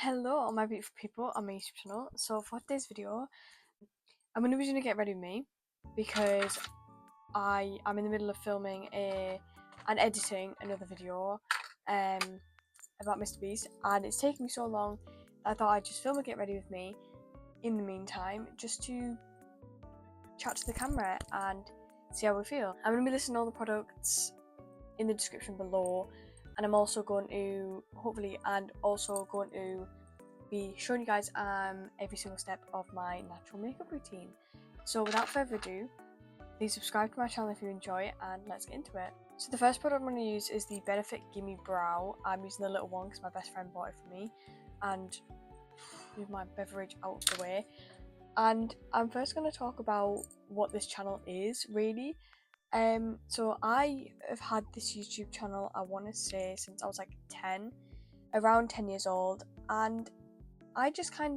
Hello all my beautiful people on my YouTube channel. So for today's video, I'm going to be doing a get ready with me because I am in the middle of filming and editing another video about Mr. Beast, and it's taken me so long that I thought I'd just film a get ready with me in the meantime, just to chat to the camera and see how we feel. I'm going to be listing all the products in the description below, and I'm also going to be showing you guys every single step of my natural makeup routine. So without further ado, please subscribe to my channel if you enjoy it, and let's get into it. So the first product I'm going to use is the Benefit Gimme Brow. I'm using the little one because my best friend bought it for me, and move my beverage out of the way. And I'm first going to talk about what this channel is really. So I have had this YouTube channel, I want to say, since I was like around 10 years old, and I just I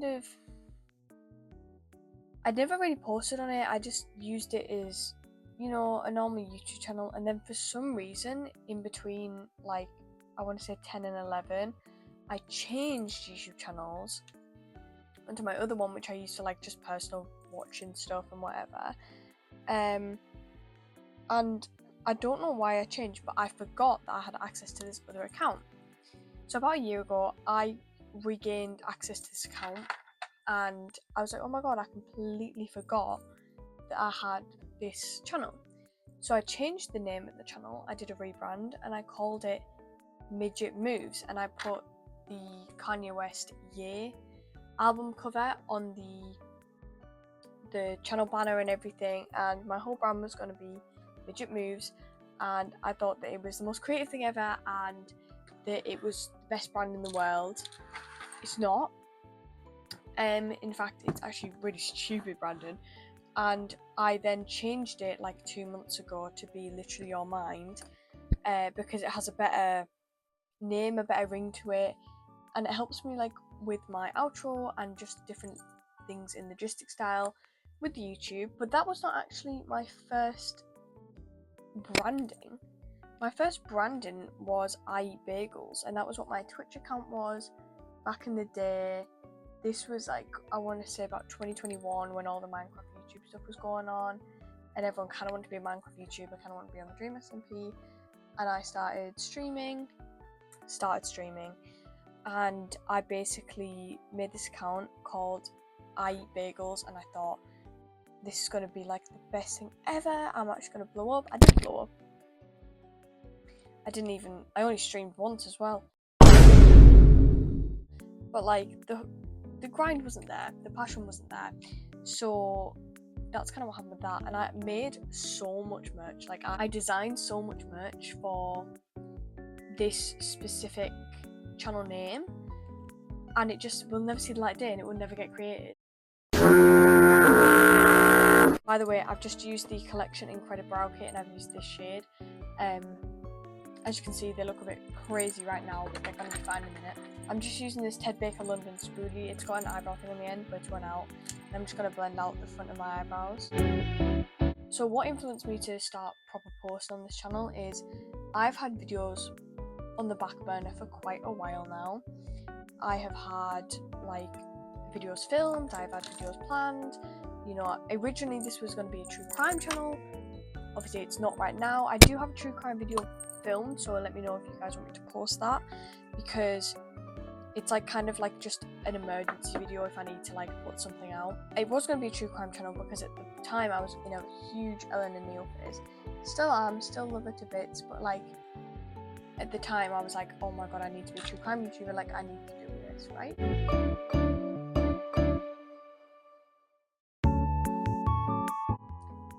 never really posted on it. I just used it as, a normal YouTube channel, and then for some reason in between, like, I want to say 10 and 11, I changed YouTube channels onto my other one, which I used for like just personal watching stuff and whatever. And I don't know why I changed, but I forgot that I had access to this other account. So about a year ago, I regained access to this account, and I was like, oh my god, I completely forgot that I had this channel. So I changed the name of the channel, I did a rebrand, and I called it Midget Moves, and I put the Kanye West Ye album cover on the channel banner and everything, and my whole brand was going to be Midget Moves, and I thought that it was the most creative thing ever and that it was the best brand in the world. It's not. In fact, it's actually really stupid branding, and I then changed it like 2 months ago to be Literally Your Mind, because it has a better name, a better ring to it, and it helps me like with my outro and just different things in the logistic style with YouTube. But that was not actually my first branding. My first branding was I Eat Bagels, and that was what my Twitch account was back in the day. This was like, I want to say about 2021, when all the Minecraft YouTube stuff was going on, and everyone kind of wanted to be a Minecraft YouTuber, kind of wanted to be on the Dream SMP, and I started streaming, and I basically made this account called I Eat Bagels, and I thought, this is going to be like the best thing ever, I'm actually going to blow up. I didn't blow up. I only streamed once as well. But like, the grind wasn't there, the passion wasn't there. So that's kind of what happened with that. And I made so much merch. Like, I designed so much merch for this specific channel name, and it just will never see the light of day, and it will never get created. By the way, I've just used the Collection Incredible Brow Kit, and I've used this shade. As you can see, they look a bit crazy right now, but they're going to be fine in a minute. I'm just using this Ted Baker London spoolie. It's got an eyebrow thing on the end, but it's run out. And I'm just going to blend out the front of my eyebrows. So what influenced me to start proper posting on this channel is I've had videos on the back burner for quite a while now. I have had like videos filmed, I've had videos planned. Originally this was going to be a true crime channel. Obviously it's not right now. I do have a true crime video filmed, so let me know if you guys want me to post that, because it's like kind of like just an emergency video if I need to like put something out. It was going to be a true crime channel because at the time I was in a huge Ellen and Neil phase. Still am, still love her to bits, but like at the time I was like, oh my god, I need to be a true crime YouTuber, like I need to do this, right?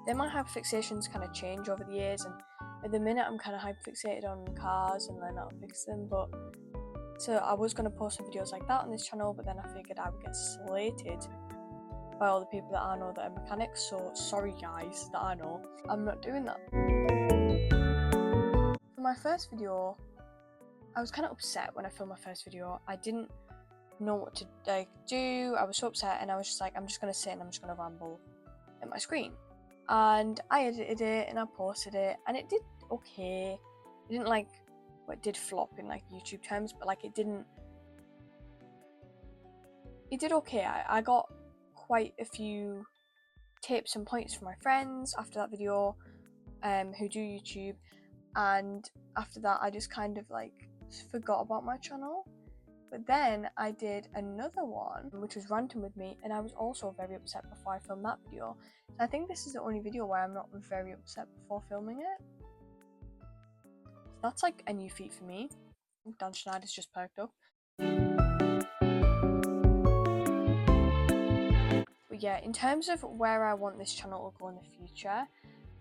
Then my hyperfixations kind of change over the years, and at the minute I'm kind of hyperfixated on cars and learn how to fix them. But so I was going to post some videos like that on this channel, but then I figured I would get slated by all the people that I know that are mechanics, so sorry guys that I know, I'm not doing that. For my first video, I was kind of upset when I filmed my first video. I didn't know what to do. I was so upset, and I was just like, I'm just going to sit and I'm just going to ramble at my screen. And I edited it and I posted it, and it did okay. It didn't like, well, it did flop in like YouTube terms, but like it didn't it did okay. I got quite a few tips and points from my friends after that video who do YouTube, and after that I just kind of like forgot about my channel. But then I did another one which was random with me, and I was also very upset before I filmed that video. So I think this is the only video where I'm not very upset before filming it. So that's like a new feat for me. Dan Schneider's just perked up. But yeah, in terms of where I want this channel to go in the future,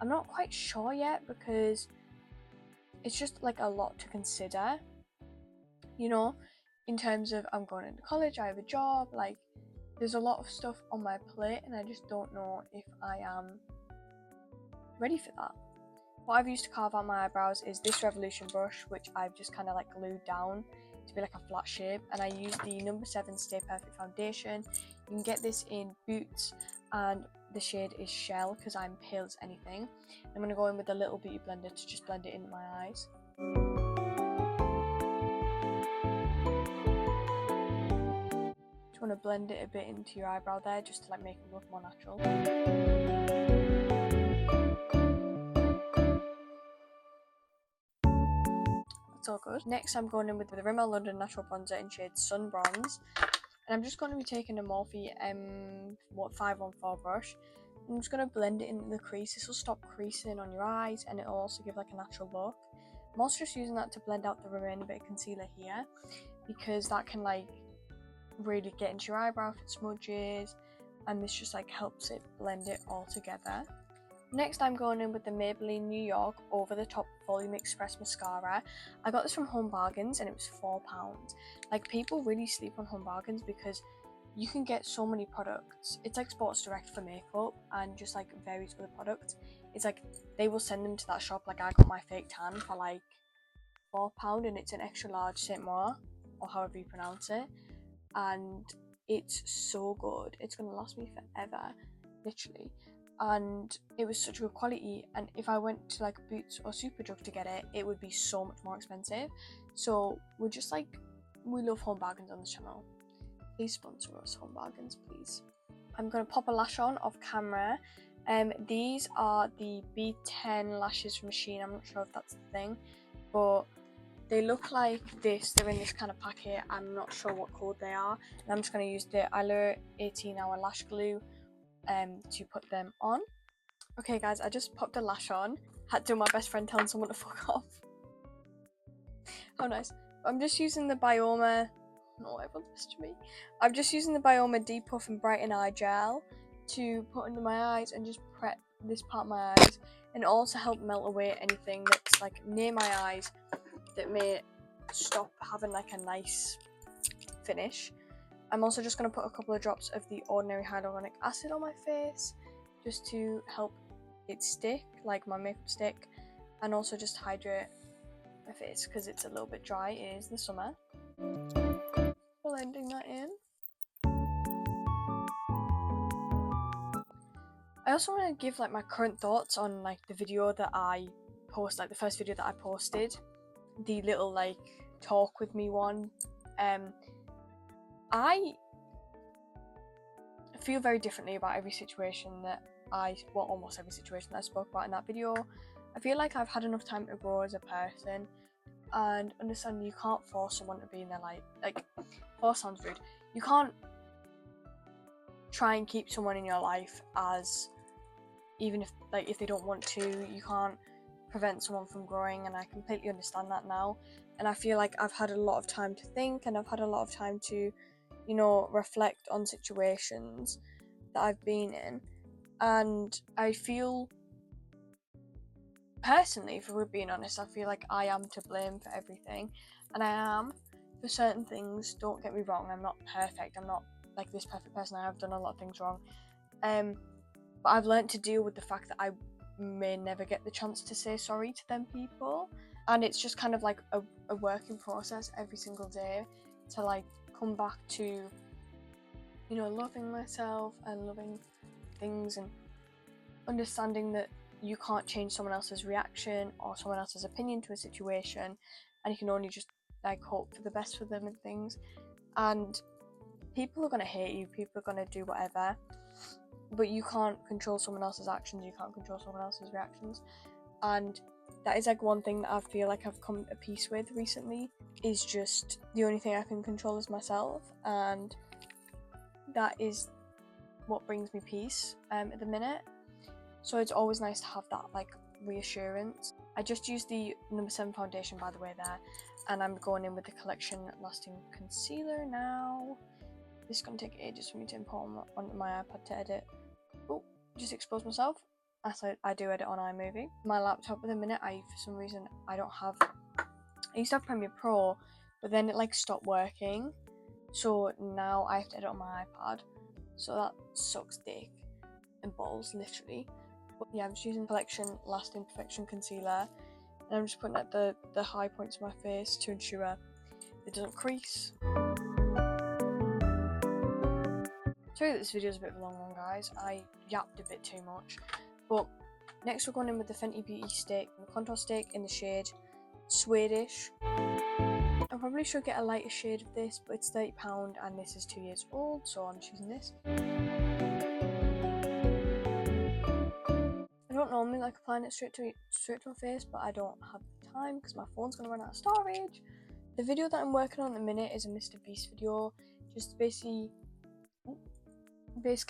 I'm not quite sure yet, because it's just like a lot to consider, you know, in terms of I'm going into college, I have a job, like there's a lot of stuff on my plate, and I just don't know if I am ready for that. What I've used to carve out my eyebrows is this Revolution brush, which I've just kind of like glued down to be like a flat shape, and I use the No. 7 Stay Perfect foundation. You can get this in Boots, and the shade is Shell because I'm pale as anything. I'm going to go in with a little beauty blender to just blend it into my eyes. Just want to blend it a bit into your eyebrow there, just to like make it look more natural. That's all good. Next I'm going in with the Rimmel London Natural Bronzer in shade Sun Bronze. And I'm just going to be taking a Morphe 514 brush. I'm just going to blend it into the crease. This will stop creasing on your eyes, and it will also give like a natural look. I'm also just using that to blend out the remaining bit of concealer here, because that can like really get into your eyebrow if it smudges, and this just like helps it blend it all together. Next I'm going in with the Maybelline New York Over the Top Volume Express Mascara. I got this from Home Bargains and it was £4. Like, people really sleep on Home Bargains because you can get so many products. It's like Sports Direct for makeup and just like various other products. It's like they will send them to that shop. Like, I got my fake tan for like £4 and it's an extra large Saint Moi, or however you pronounce it, and it's so good. It's gonna last me forever, literally. And it was such good quality, and if I went to like Boots or Superdrug to get it, it would be so much more expensive. So we're just like, we love Home Bargains on this channel. Please sponsor us, Home Bargains, please. I'm going to pop a lash on off camera. These are the B10 lashes from Shein. I'm not sure if that's the thing, but they look like this. They're in this kind of packet. I'm not sure what code they are, and I'm just going to use the Eyelure 18-hour lash glue to put them on. Okay guys, I just popped a lash on. Had to do my best friend telling someone to fuck off. How nice. I'm just using the Byoma, no, everyone's messaging me. I'm just using the Byoma Deep Puff and Brighten Eye Gel to put under my eyes and just prep this part of my eyes, and also help melt away anything that's like near my eyes that may stop having like a nice finish. I'm also just going to put a couple of drops of the ordinary hyaluronic acid on my face just to help it stick, like my makeup stick, and also just hydrate my face because it's a little bit dry. It is the summer. Blending that in. I also want to give like my current thoughts on like the video that I post, like the first video that I posted, the little like talk with me one. I feel very differently about every situation that almost every situation that I spoke about in that video. I feel like I've had enough time to grow as a person and understand you can't force someone to be in their life. Like, force sounds rude. You can't try and keep someone in your life as, even if they don't want to, you can't prevent someone from growing, and I completely understand that now. And I feel like I've had a lot of time to think, and I've had a lot of time to, you know, reflect on situations that I've been in, and I feel, personally, if we're being honest, I feel like I am to blame for everything, and I am for certain things. Don't get me wrong, I'm not perfect, I'm not like this perfect person, I have done a lot of things wrong, but I've learned to deal with the fact that I may never get the chance to say sorry to them people, and it's just kind of like a working process every single day to like come back to, you know, loving myself and loving things and understanding that you can't change someone else's reaction or someone else's opinion to a situation, and you can only just like hope for the best for them and things. And people are going to hate you, people are going to do whatever, but you can't control someone else's actions, you can't control someone else's reactions. And that is like one thing that I feel like I've come to peace with recently, is just the only thing I can control is myself, and that is what brings me peace at the minute. So it's always nice to have that like reassurance. I just used the number 7 foundation, by the way, there, and I'm going in with the Collection Lasting Concealer now. This is going to take ages for me to import onto my iPad to edit. Oh, just exposed myself, as I do edit on iMovie. My laptop at the minute, for some reason, I don't have... I used to have Premiere Pro, but then it like stopped working. So now I have to edit on my iPad. So that sucks dick and balls, literally. But yeah, I'm just using Collection Lasting Perfection Concealer, and I'm just putting at the high points of my face to ensure it doesn't crease. Sorry that this video is a bit of a long one, guys. I yapped a bit too much. But next we're going in with the Fenty Beauty Stick, the contour stick in the shade Suedish. I probably should get a lighter shade of this, but it's £30 and this is 2 years old, so I'm choosing this. I don't normally like applying it straight to my face, but I don't have the time because my phone's going to run out of storage. The video that I'm working on at the minute is a Mr. Beast video, just basically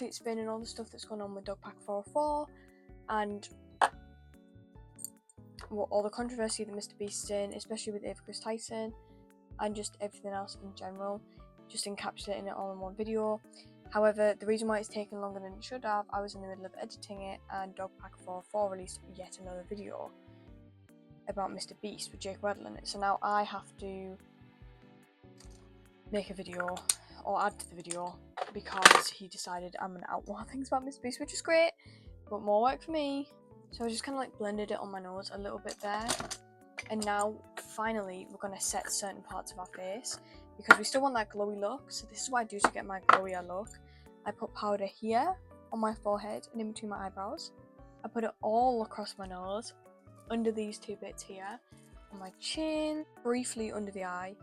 explaining all the stuff that's going on with Dog Pack 404 and all the controversy that Mr. Beast's in, especially with Ava Chris Tyson, and just everything else in general, just encapsulating it all in one video. However, the reason why it's taken longer than it should have, I was in the middle of editing it, and Dog Pack 404 released yet another video about Mr. Beast with Jaclynn in it. So now I have to make a video or add to the video because he decided I'm gonna outlaw things about Mr. Beast, which is great, but more work for me. So I just kind of like blended it on my nose a little bit there, and now finally we're gonna set certain parts of our face because we still want that glowy look. So this is what I do to get my glowier look. I put powder here on my forehead and in between my eyebrows. I put it all across my nose, under these two bits here, on my chin, briefly under the eye,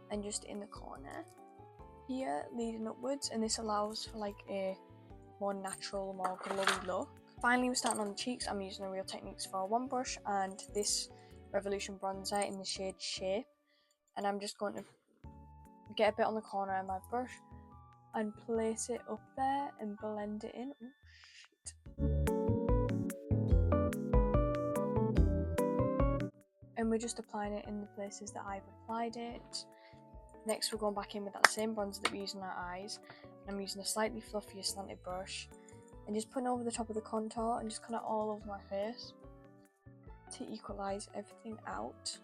and just in the corner here leading upwards, and this allows for like a more natural, more glowy look. Finally, we're starting on the cheeks. I'm using the Real Techniques 401 brush and this Revolution bronzer in the shade Shape, and I'm just going to get a bit on the corner of my brush and place it up there and blend it in. And we're just applying it in the places that I've applied it. Next we're going back in with that same bronzer that we use on our eyes, and I'm using a slightly fluffier slanted brush and just putting over the top of the contour and just kind of all over my face to equalise everything out.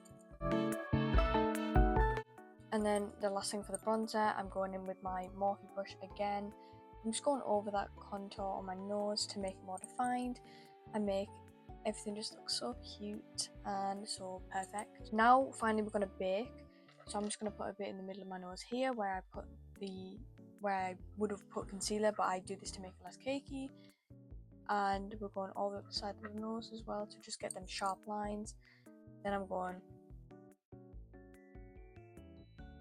And then the last thing for the bronzer, I'm going in with my Morphe brush again. I'm just going over that contour on my nose to make it more defined and make everything just look so cute and so perfect. Now finally we're going to bake. So I'm just going to put a bit in the middle of my nose here where I would have put concealer, but I do this to make it less cakey. And we're going all the way up the side of the nose as well to just get them sharp lines. Then I'm going,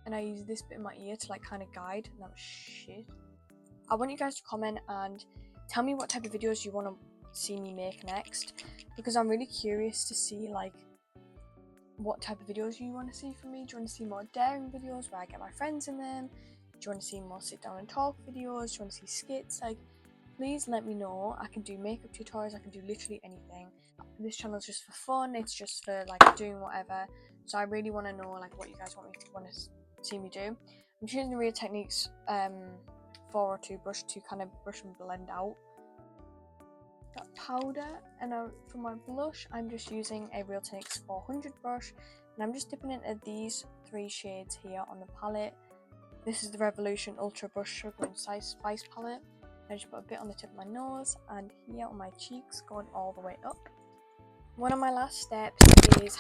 and I use this bit in my ear to like kind of guide, and that was shit. I want you guys to comment and tell me what type of videos you want to see me make next, because I'm really curious to see like what type of videos you want to see from me. Do you want to see more daring videos where I get my friends in them? Do you want to see more sit down and talk videos? Do you want to see skits? Like, please let me know. I can do makeup tutorials, I can do literally anything. This channel is just for fun, it's just for like doing whatever. So I really want to know like what you guys want to see me do. I'm choosing the Real Techniques 402 brush to kind of brush and blend out that powder. And for my blush, I'm just using a Real Techniques 400 brush, and I'm just dipping into these 3 shades here on the palette. This is the Revolution Ultra Brush Sugar and Spice palette. I just put a bit on the tip of my nose and here on my cheeks, going all the way up. One of my last steps is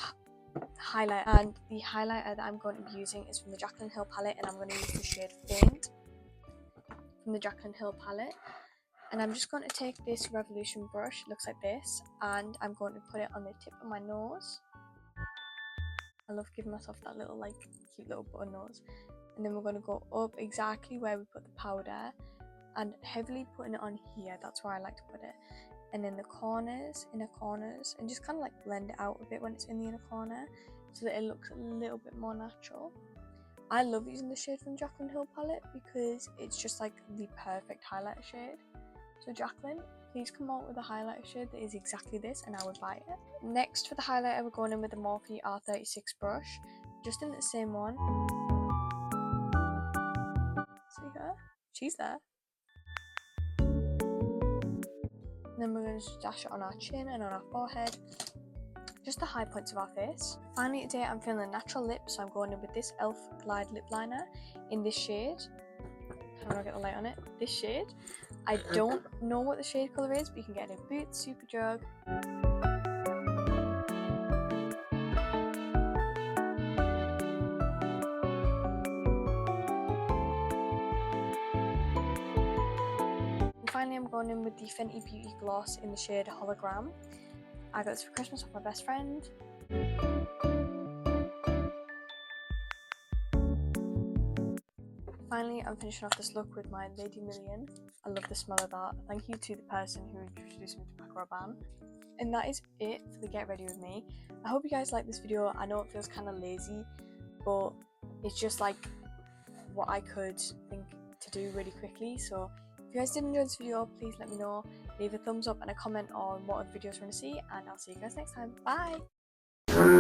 highlight, and the highlighter that I'm going to be using is from the Jaclynn palette, and I'm going to use the shade Faint from the Jaclynn palette. And I'm just going to take this Revolution brush, it looks like this, and I'm going to put it on the tip of my nose. I love giving myself that little like cute little button nose. and then we're going to go up exactly where we put the powder and heavily putting it on here. That's where I like to put it. And then the corners, inner corners, and just kind of like blend it out a bit when it's in the inner corner so that it looks a little bit more natural. I love using the shade from Jaclynn Hill palette because it's just like the perfect highlighter shade. So Jaclynn, please come out with a highlighter shade that is exactly this and I would buy it. Next for the highlighter, we're going in with the Morphe R36 brush, just in the same one. See her? She's there. Then we're going to dash it on our chin and on our forehead, just the high points of our face. Finally today I'm feeling a natural lip, so I'm going in with this e.l.f. Glide lip liner in this shade. How do I get the light on it? This shade. I don't know what the shade colour is, but you can get it in Boots, Superdrug. Finally, I'm going in with the Fenty Beauty Gloss in the shade Holla-gram. I got this for Christmas with my best friend. Finally, I'm finishing off this look with my Lady Million. I love the smell of that. Thank you to the person who introduced me to Paco Rabanne. And that is it for the Get Ready With Me. I hope you guys like this video. I know it feels kind of lazy, but it's just like what I could think to do really quickly. So if you guys did enjoy this video, please let me know. Leave a thumbs up and a comment on what other videos you want to see, and I'll see you guys next time. Bye!